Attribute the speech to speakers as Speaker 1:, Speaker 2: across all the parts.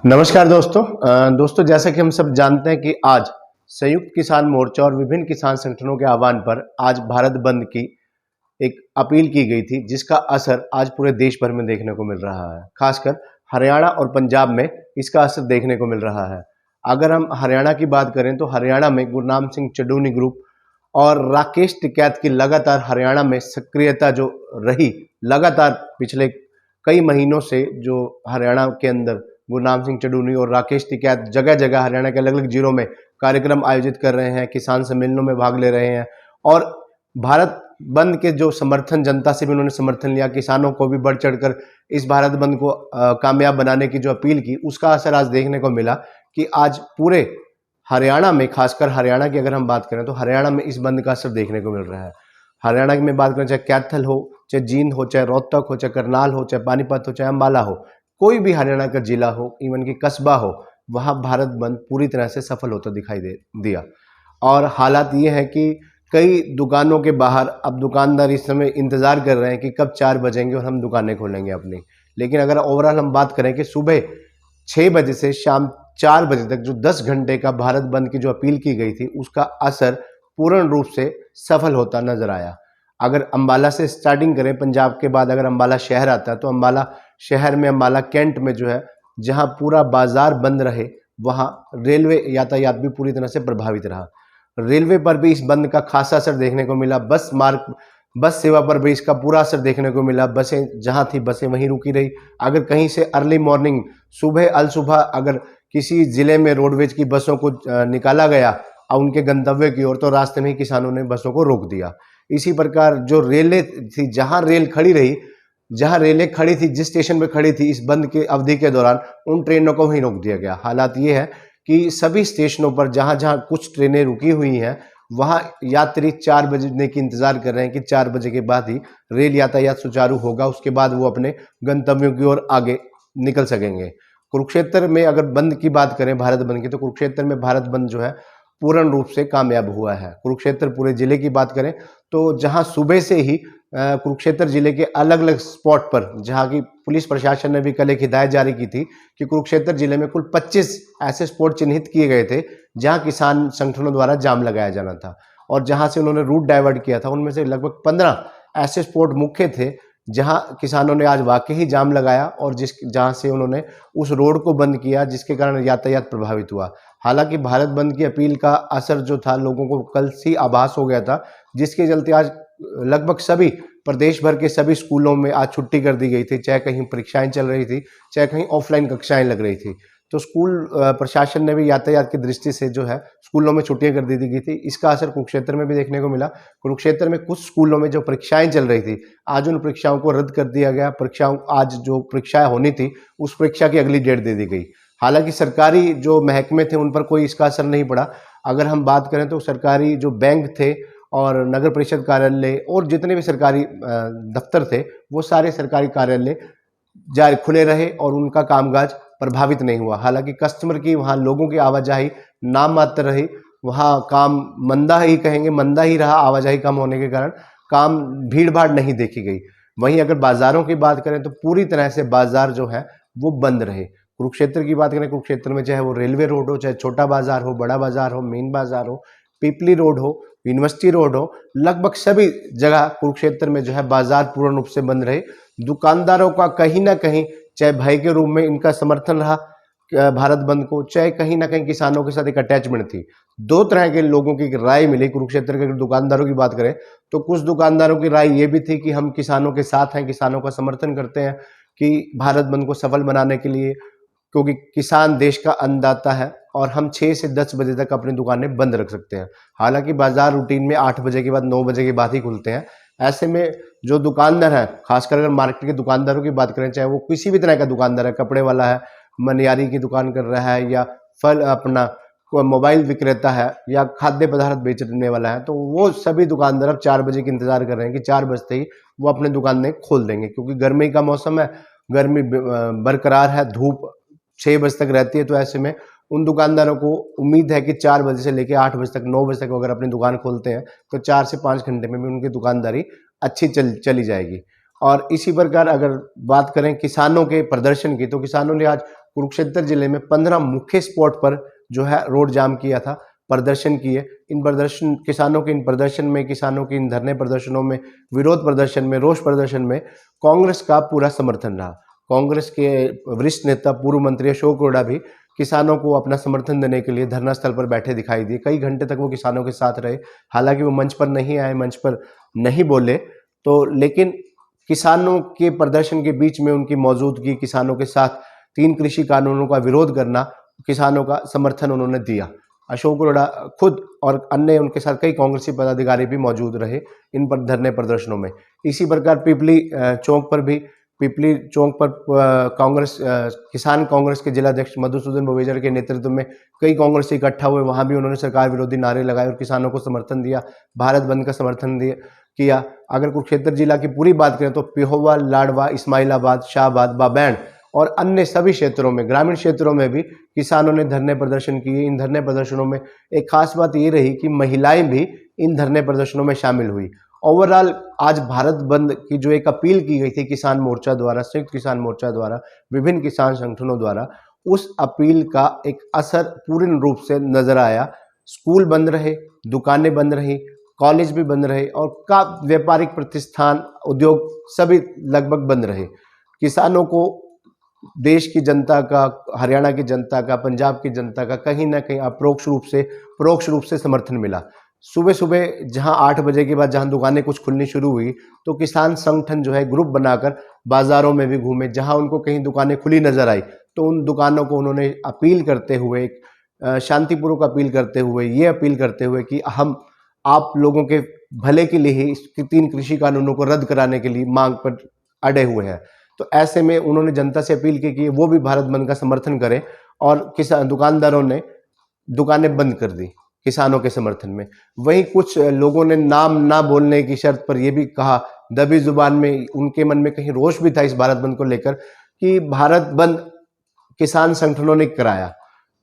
Speaker 1: नमस्कार दोस्तों। दोस्तों, जैसा कि हम सब जानते हैं कि आज संयुक्त किसान मोर्चा और विभिन्न किसान संगठनों के आह्वान पर आज भारत बंद की एक अपील की गई थी, जिसका असर आज पूरे देश भर में देखने को मिल रहा है। खासकर हरियाणा और पंजाब में इसका असर देखने को मिल रहा है। अगर हम हरियाणा की बात करें तो हरियाणा में गुरनाम सिंह चड्ढूनी ग्रुप और राकेश टिकैत की लगातार हरियाणा में सक्रियता जो रही, लगातार पिछले कई महीनों से जो हरियाणा के अंदर गुरनाम सिंह चड्ढूनी और राकेश टिकैत जगह जगह हरियाणा के अलग अलग जिलों में कार्यक्रम आयोजित कर रहे हैं, किसान सम्मेलनों में भाग ले रहे हैं और भारत बंद के जो समर्थन जनता से भी उन्होंने समर्थन लिया, किसानों को भी बढ़ चढ़कर इस भारत बंद को कामयाब बनाने की जो अपील की, उसका असर आज देखने को मिला कि आज पूरे हरियाणा में, खासकर हरियाणा की अगर हम बात करें तो हरियाणा में इस बंद का असर देखने को मिल रहा है। हरियाणा में बात करें, चाहे कैथल हो, चाहे जींद हो, चाहे रोहतक हो, चाहे करनाल हो, चाहे पानीपत हो, चाहे अम्बाला हो, कोई भी हरियाणा का जिला हो, इवन कि कस्बा हो, वहाँ भारत बंद पूरी तरह से सफल होता दिखाई दे दिया। और हालात ये है कि कई दुकानों के बाहर अब दुकानदार इस समय इंतज़ार कर रहे हैं कि कब 4 बजेंगे और हम दुकानें खोलेंगे अपनी। लेकिन अगर ओवरऑल हम बात करें कि सुबह 6 बजे से शाम 4 बजे तक जो 10 घंटे का भारत बंद की जो अपील की गई थी, उसका असर पूर्ण रूप से सफल होता नजर आया। अगर अम्बाला से स्टार्टिंग करें, पंजाब के बाद अगर अम्बाला शहर आता है तो अम्बाला शहर में, अम्बाला कैंट में जो है, जहां पूरा बाजार बंद रहे, वहां रेलवे यातायात भी पूरी तरह से प्रभावित रहा। रेलवे पर भी इस बंद का खासा असर देखने को मिला। बस सेवा पर भी इसका पूरा असर देखने को मिला। बसें जहां थी बसें वहीं रुकी रही। अगर कहीं से अर्ली मॉर्निंग, सुबह अल सुबह अगर किसी जिले में रोडवेज की बसों को निकाला गया और उनके गंतव्य की ओर, तो रास्ते में ही किसानों ने बसों को रोक दिया। इसी प्रकार जो रेलें थी, जहां रेलें खड़ी थी, जिस स्टेशन पे खड़ी थी, इस बंद के अवधि के दौरान उन ट्रेनों को वहीं रोक दिया गया। हालात ये है कि सभी स्टेशनों पर जहां जहां कुछ ट्रेनें रुकी हुई हैं, वहां यात्री 4 बजने की इंतजार कर रहे हैं कि 4 बजे के बाद ही रेल यातायात सुचारू होगा, उसके बाद वो अपने गंतव्यों की ओर आगे निकल सकेंगे। कुरुक्षेत्र में अगर बंद की बात करें, भारत बंद की, तो कुरुक्षेत्र में भारत बंद जो है पूर्ण रूप से कामयाब हुआ है। कुरुक्षेत्र पूरे जिले की बात करें तो जहां सुबह से ही कुरुक्षेत्र जिले के अलग अलग स्पॉट पर, जहां की पुलिस प्रशासन ने भी कल एक हिदायत जारी की थी कि कुरुक्षेत्र जिले में कुल 25 ऐसे स्पॉट चिन्हित किए गए थे जहां किसान संगठनों द्वारा जाम लगाया जाना था और जहां से उन्होंने रूट डाइवर्ट किया था। उनमें से लगभग 15 ऐसे स्पॉट मुख्य थे जहां किसानों ने आज वाकई ही जाम लगाया और जहां से उन्होंने उस रोड को बंद किया, जिसके कारण यातायात प्रभावित हुआ। हालांकि भारत बंद की अपील का असर जो था, लोगों को कल से आभास हो गया था, जिसके चलते आज लगभग सभी प्रदेश भर के सभी स्कूलों में आज छुट्टी कर दी गई थी, चाहे कहीं परीक्षाएं चल रही थी, चाहे कहीं ऑफलाइन कक्षाएं लग रही थी। तो स्कूल प्रशासन ने भी यातायात की दृष्टि से जो है स्कूलों में छुट्टियां कर दी गई थी। इसका असर कुरुक्षेत्र में भी देखने को मिला। कुरुक्षेत्र में कुछ स्कूलों में जो परीक्षाएं चल रही थी, आज उन परीक्षाओं को रद्द कर दिया गया। आज जो परीक्षाएं होनी थी, उस परीक्षा की अगली डेट दे दी गई। हालांकि सरकारी जो महकमे थे, उन पर कोई इसका असर नहीं पड़ा। अगर हम बात करें तो सरकारी जो बैंक थे और नगर परिषद कार्यालय और जितने भी सरकारी दफ्तर थे, वो सारे सरकारी कार्यालय जारी खुले रहे और उनका कामकाज प्रभावित नहीं हुआ। हालांकि कस्टमर की, वहाँ लोगों की आवाजाही नाम मात्र रही, वहाँ काम मंदा ही कहेंगे, मंदा ही रहा। आवाजाही कम होने के कारण काम भीड़ भाड़ नहीं देखी गई। वहीं अगर बाजारों की बात करें तो पूरी तरह से बाजार जो है वो बंद रहे। कुरुक्षेत्र की बात करें, कुरुक्षेत्र में चाहे वो रेलवे रोड हो, चाहे छोटा बाजार हो, बड़ा बाजार हो, मेन बाजार हो, पीपली रोड हो, यूनिवर्सिटी रोड हो, लगभग सभी जगह कुरुक्षेत्र में जो है बाजार पूर्ण रूप से बंद रहे। दुकानदारों का कहीं ना कहीं, चाहे भय के रूप में इनका समर्थन रहा भारत बंद को, चाहे कहीं ना कहीं किसानों के साथ एक अटैचमेंट थी। दो तरह के लोगों की राय मिली कुरुक्षेत्र के। दुकानदारों की बात करें तो कुछ दुकानदारों की राय ये भी थी कि हम किसानों के साथ हैं, किसानों का समर्थन करते हैं कि भारत बंद को सफल बनाने के लिए, क्योंकि किसान देश का अन्नदाता है और हम 6 से 10 बजे तक अपनी दुकानें बंद रख सकते हैं। हालांकि बाजार रूटीन में 8 बजे के बाद, 9 बजे के बाद ही खुलते हैं। ऐसे में जो दुकानदार है, खासकर अगर मार्केट के दुकानदारों की बात करें, चाहे वो किसी भी तरह का दुकानदार है, कपड़े वाला है, मनियारी की दुकान कर रहा है, या फल अपना मोबाइल विक्रेता है, या खाद्य पदार्थ बेचने वाला है, तो वो सभी दुकानदार अब 4 बजे की इंतजार कर रहे हैं कि 4 बजते ही वो अपने दुकानें खोल देंगे। क्योंकि गर्मी का मौसम है, गर्मी बरकरार है, धूप 6 बजे तक रहती है। तो ऐसे में उन दुकानदारों को उम्मीद है कि 4 बजे से लेकर 8 बजे तक, 9 बजे तक अगर अपनी दुकान खोलते हैं तो 4 से 5 घंटे में भी उनकी दुकानदारी अच्छी चली जाएगी। और इसी प्रकार अगर बात करें किसानों के प्रदर्शन की, तो किसानों ने आज कुरुक्षेत्र जिले में 15 मुख्य स्पॉट पर जो है रोड जाम किया था, प्रदर्शन किए। इन प्रदर्शन किसानों के इन प्रदर्शन में, किसानों के इन धरने प्रदर्शनों में, विरोध प्रदर्शन में, रोष प्रदर्शन में कांग्रेस का पूरा समर्थन रहा। कांग्रेस के वरिष्ठ नेता पूर्व मंत्री अशोक अरोड़ा भी किसानों को अपना समर्थन देने के लिए धरना स्थल पर बैठे दिखाई दिए। कई घंटे तक वो किसानों के साथ रहे। हालांकि वो मंच पर नहीं आए, मंच पर नहीं बोले, तो लेकिन किसानों के प्रदर्शन के बीच में उनकी मौजूदगी, किसानों के साथ 3 कृषि कानूनों का विरोध करना, किसानों का समर्थन उन्होंने दिया। अशोक अरोड़ा खुद और अन्य उनके साथ कई कांग्रेसी पदाधिकारी भी मौजूद रहे इन पर धरने प्रदर्शनों में। इसी प्रकार पिपली चौक पर कांग्रेस किसान कांग्रेस के जिलाध्यक्ष मधुसूदन बवेजर के नेतृत्व में कई कांग्रेसी इकट्ठा हुए। वहां भी उन्होंने सरकार विरोधी नारे लगाए और किसानों को समर्थन दिया, भारत बंद का समर्थन किया। अगर कुरुक्षेत्र जिला की पूरी बात करें तो पिहोवा, लाडवा, इस्माइलाबाद, शाहबाद, बाबैंड और अन्य सभी क्षेत्रों में, ग्रामीण क्षेत्रों में भी किसानों ने धरने प्रदर्शन किए। इन धरने प्रदर्शनों में एक खास बात ये रही कि महिलाएं भी इन धरने प्रदर्शनों में शामिल हुई। ओवरऑल आज भारत बंद की जो एक अपील की गई थी किसान मोर्चा द्वारा, संयुक्त किसान मोर्चा द्वारा, विभिन्न किसान संगठनों द्वारा, उस अपील का एक असर पूर्ण रूप से नजर आया। स्कूल बंद रहे, दुकानें बंद रही, कॉलेज भी बंद रहे और का व्यापारिक प्रतिष्ठान, उद्योग सभी लगभग बंद रहे। किसानों को देश की जनता का, हरियाणा की जनता का, पंजाब की जनता का कहीं ना कहीं परोक्ष रूप से समर्थन मिला। सुबह सुबह जहां 8 बजे के बाद जहां दुकानें कुछ खुलनी शुरू हुई तो किसान संगठन जो है ग्रुप बनाकर बाजारों में भी घूमे। जहां उनको कहीं दुकानें खुली नजर आई तो उन दुकानों को उन्होंने अपील करते हुए, शांतिपूर्वक अपील करते हुए, ये अपील करते हुए कि हम आप लोगों के भले के लिए ही 3 कृषि कानूनों को रद्द कराने के लिए मांग पर अड़े हुए हैं। तो ऐसे में उन्होंने जनता से अपील की कि वो भी भारत बंद का समर्थन करें और दुकानदारों ने दुकानें बंद कर दी किसानों के समर्थन में। वहीं कुछ लोगों ने नाम ना बोलने की शर्त पर यह भी कहा, दबी जुबान में, उनके मन में कहीं रोष भी था इस भारत बंद को लेकर, कि भारत बंद किसान संगठनों ने कराया।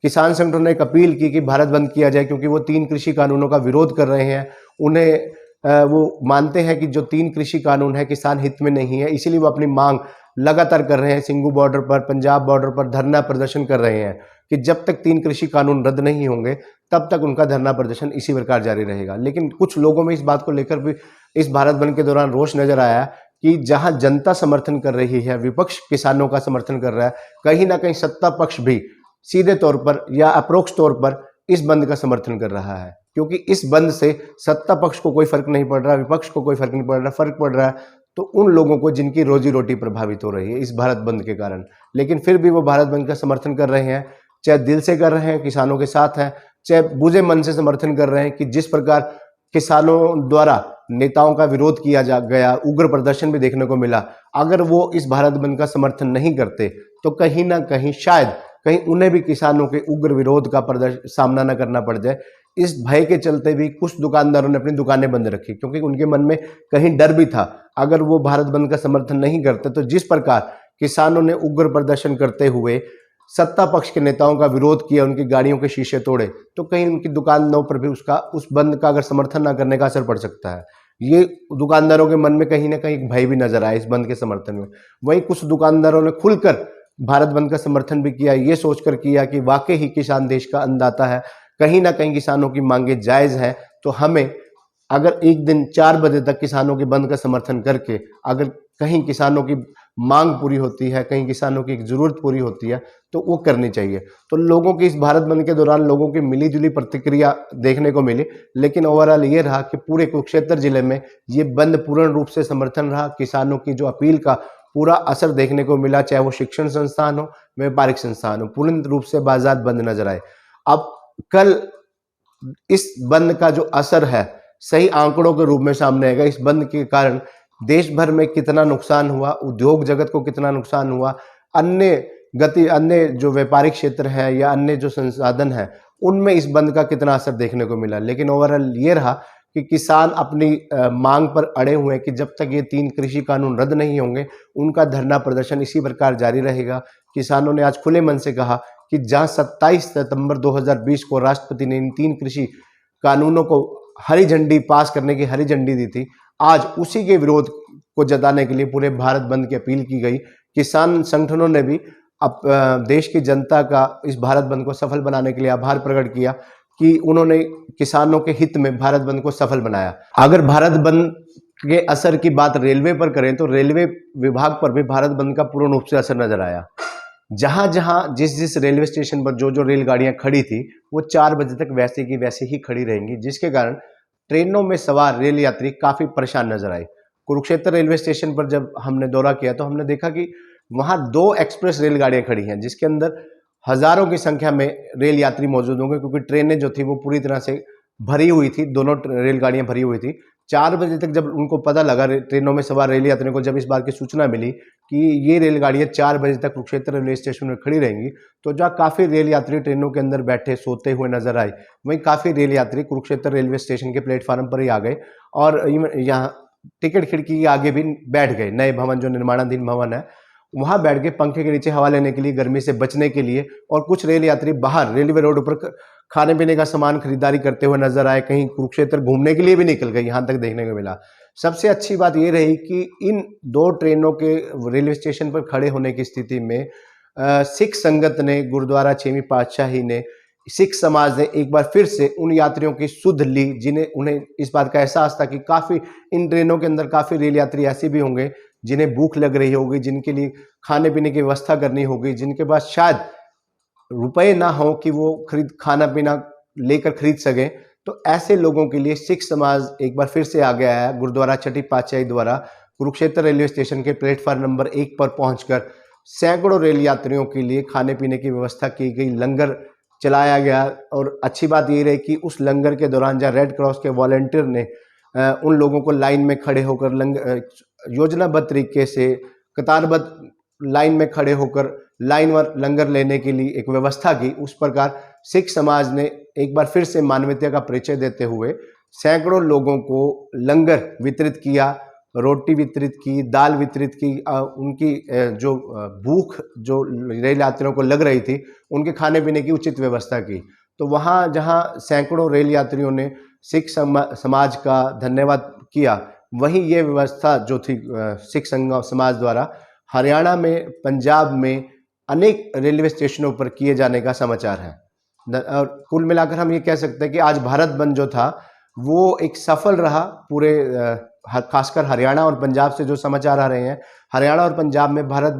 Speaker 1: किसान संगठनों ने एक अपील की कि भारत बंद किया जाए क्योंकि वो 3 कृषि कानूनों का विरोध कर रहे हैं। उन्हें वो मानते हैं कि जो 3 कृषि कानून है किसान हित में नहीं है, इसीलिए वो अपनी मांग लगातार कर रहे हैं। सिंघू बॉर्डर पर, पंजाब बॉर्डर पर धरना प्रदर्शन कर रहे हैं कि जब तक 3 कृषि कानून रद्द नहीं होंगे तब तक उनका धरना प्रदर्शन इसी प्रकार जारी रहेगा। लेकिन कुछ लोगों में इस बात को लेकर भी इस भारत बंद के दौरान रोष नजर आया कि जहां जनता समर्थन कर रही है, विपक्ष किसानों का समर्थन कर रहा है, कहीं ना कहीं सत्ता पक्ष भी सीधे तौर पर या अप्रोक्ष तौर पर इस बंद का समर्थन कर रहा है। क्योंकि इस बंद से सत्ता पक्ष को कोई फर्क नहीं पड़ रहा, विपक्ष को कोई फर्क नहीं पड़ रहा, फर्क पड़ रहा है तो उन लोगों को जिनकी रोजी रोटी प्रभावित हो रही है इस भारत बंद के कारण। लेकिन फिर भी वो भारत बंद का समर्थन कर रहे हैं, चाहे दिल से कर रहे हैं, किसानों के साथ हैं, चाहे बुझे मन से समर्थन कर रहे हैं। कि जिस प्रकार किसानों द्वारा नेताओं का विरोध किया गया, उग्र प्रदर्शन भी देखने को मिला, अगर वो इस भारत बंद का समर्थन नहीं करते तो कहीं ना कहीं शायद कहीं उन्हें भी किसानों के उग्र विरोध का सामना न करना पड़ जाए। इस भय के चलते भी कुछ दुकानदारों ने अपनी दुकानें बंद रखी क्योंकि उनके मन में कहीं डर भी था, अगर वो भारत बंद का समर्थन नहीं करते तो जिस प्रकार किसानों ने उग्र प्रदर्शन करते हुए सत्ता पक्ष के नेताओं का विरोध किया, उनकी गाड़ियों के शीशे तोड़े, तो कहीं उनकी दुकानों पर भी उस बंद का अगर समर्थन न करने का असर पड़ सकता है। ये दुकानदारों के मन में कहीं ना कहीं एक भय भी नजर आया इस बंद के समर्थन में। वहीं कुछ दुकानदारों ने खुलकर भारत बंद का समर्थन भी किया, ये सोचकर किया कि वाकई ही किसान देश का अन्नदाता है, कहीं ना कहीं किसानों की मांगे जायज है, तो हमें अगर एक दिन 4 बजे तक किसानों के बंद का समर्थन करके अगर कहीं किसानों की मांग पूरी होती है, कहीं किसानों की जरूरत पूरी होती है तो वो करनी चाहिए। तो लोगों की इस भारत बंद के दौरान लोगों की मिली जुली प्रतिक्रिया देखने को मिली। लेकिन ओवरऑल ये रहा कि पूरे कुरुक्षेत्र जिले में ये बंद पूर्ण रूप से समर्थन रहा। किसानों की जो अपील का पूरा असर देखने को मिला, चाहे वो शिक्षण संस्थान हो, व्यापारिक संस्थान हो, पूर्ण रूप से बाजार बंद नजर आए। अब कल इस बंद का जो असर है सही आंकड़ों के रूप में सामने आएगा। इस बंद के कारण देश भर में कितना नुकसान हुआ, उद्योग जगत को कितना नुकसान हुआ, अन्य जो व्यापारिक क्षेत्र है या अन्य जो संसाधन है उनमें इस बंद का कितना असर देखने को मिला। लेकिन ओवरऑल ये रहा कि किसान अपनी मांग पर अड़े हुए हैं कि जब तक ये 3 कृषि कानून रद्द नहीं होंगे उनका धरना प्रदर्शन इसी प्रकार जारी रहेगा। किसानों ने आज खुले मन से कहा कि जहां 27 सितंबर 2020 को राष्ट्रपति ने इन 3 कृषि कानूनों को हरी झंडी पास करने की हरी झंडी दी थी, आज उसी के विरोध को जताने के लिए पूरे भारत बंद की अपील की गई। किसान संगठनों ने भी देश की जनता का इस भारत बंद को सफल बनाने के लिए आभार प्रकट किया कि उन्होंने किसानों के हित में भारत बंद को सफल बनाया। अगर भारत बंद के असर की बात रेलवे पर करें तो रेलवे विभाग पर भी भारत बंद का पूर्ण रूप से असर नजर आया। जहां जहां जिस जिस रेलवे स्टेशन पर जो जो रेलगाड़ियां खड़ी थी वो 4 बजे तक वैसे की वैसे ही खड़ी रहेंगी, जिसके कारण ट्रेनों में सवार रेल यात्री काफी परेशान नजर आए। कुरुक्षेत्र रेलवे स्टेशन पर जब हमने दौरा किया तो हमने देखा कि वहां 2 एक्सप्रेस रेलगाड़ियां खड़ी हैं, जिसके अंदर हजारों की संख्या में रेल यात्री मौजूद होंगे, क्योंकि ट्रेनें जो थी वो पूरी तरह से भरी हुई थी, दोनों रेलगाड़ियां भरी हुई थी। 4 बजे तक जब उनको पता लगा, ट्रेनों में सवार रेल यात्रियों को जब इस बात की सूचना मिली कि ये रेलगाड़ियां 4 बजे तक कुरुक्षेत्र रेलवे स्टेशन में खड़ी रहेंगी, तो जहाँ काफी रेल यात्री ट्रेनों के अंदर बैठे सोते हुए नजर आए, वहीं काफी रेल यात्री कुरुक्षेत्र रेलवे स्टेशन के प्लेटफार्म पर ही आ गए और यहाँ टिकट खिड़की के आगे भी बैठ गए। नए भवन, जो निर्माणाधीन भवन है, वहां बैठ के पंखे के नीचे हवा लेने के लिए, गर्मी से बचने के लिए। और कुछ रेल यात्री बाहर रेलवे रोड पर खाने पीने का सामान खरीदारी करते हुए नजर आए, कहीं कुरुक्षेत्र घूमने के लिए भी निकल गए, यहां तक देखने को मिला। सबसे अच्छी बात यह रही कि इन 2 ट्रेनों के रेलवे स्टेशन पर खड़े होने की स्थिति में सिख संगत ने, गुरुद्वारा 6वीं पातशाही ने, सिख समाज ने एक बार फिर से उन यात्रियों की सुध ली जिन्हें उन्हें इस बात का एहसास था कि काफी इन ट्रेनों के अंदर काफी रेल यात्री ऐसे भी होंगे जिन्हें भूख लग रही होगी, जिनके लिए खाने पीने की व्यवस्था करनी होगी, जिनके पास शायद रुपए ना हो कि वो खाना पीना लेकर खरीद सकें। तो ऐसे लोगों के लिए सिख समाज एक बार फिर से आ गया है। गुरुद्वारा छठी पातशाही द्वारा कुरुक्षेत्र रेलवे स्टेशन के प्लेटफार्म नंबर 1 पर पहुंचकर सैकड़ों रेल यात्रियों के लिए खाने पीने की व्यवस्था की गई, लंगर चलाया गया। और अच्छी बात ये रही कि उस लंगर के दौरान जहाँ रेड क्रॉस के वॉलंटियर ने उन लोगों को लाइन में खड़े होकर योजनाबद्ध तरीके से कतारबद्ध लाइन में खड़े होकर लाइनवर लंगर लेने के लिए एक व्यवस्था की, उस प्रकार सिख समाज ने एक बार फिर से मानवीयता का परिचय देते हुए सैकड़ों लोगों को लंगर वितरित किया, रोटी वितरित की, दाल वितरित की। उनकी जो भूख जो रेल यात्रियों को लग रही थी, उनके खाने पीने की उचित व्यवस्था की। तो वहाँ जहाँ सैकड़ों रेल यात्रियों ने सिख समाज का धन्यवाद किया, वहीं ये व्यवस्था जो थी सिख समाज द्वारा हरियाणा में, पंजाब में अनेक रेलवे स्टेशनों पर किए जाने का समाचार है। और कुल मिलाकर हम ये कह सकते हैं कि आज भारत बंद जो था वो एक सफल रहा। पूरे खासकर हरियाणा और पंजाब से जो समाचार आ रहे हैं, हरियाणा और पंजाब में भारत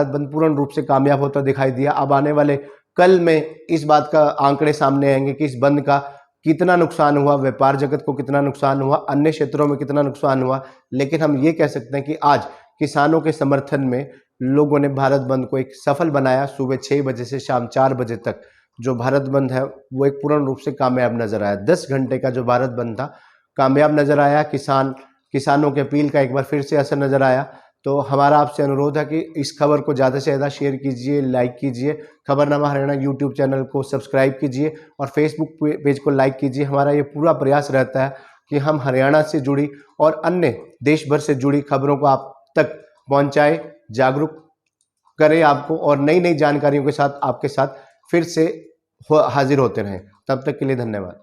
Speaker 1: बंद पूर्ण रूप से कामयाब होता दिखाई दिया। अब आने वाले कल में इस बात का आंकड़े सामने आएंगे कि इस बंद का कितना नुकसान हुआ, व्यापार जगत को कितना नुकसान हुआ, अन्य क्षेत्रों में कितना नुकसान हुआ। लेकिन हम ये कह सकते हैं कि आज किसानों के समर्थन में लोगों ने भारत बंद को एक सफल बनाया। सुबह 6 बजे से शाम 4 बजे तक जो भारत बंद है वो एक पूर्ण रूप से कामयाब नजर आया। 10 घंटे का जो भारत बंद था कामयाब नजर आया। किसानों के अपील का एक बार फिर से असर नजर आया। तो हमारा आपसे अनुरोध है कि इस खबर को ज़्यादा से ज़्यादा शेयर कीजिए, लाइक कीजिए। खबरनामा हरियाणा यूट्यूब चैनल को सब्सक्राइब कीजिए और फेसबुक पेज को लाइक कीजिए। हमारा ये पूरा प्रयास रहता है कि हम हरियाणा से जुड़ी और अन्य देश भर से जुड़ी खबरों को आप तक पहुंचाए, जागरूक करें आपको, और नई नई जानकारियों के साथ आपके साथ फिर से हाजिर होते रहें। तब तक के लिए धन्यवाद।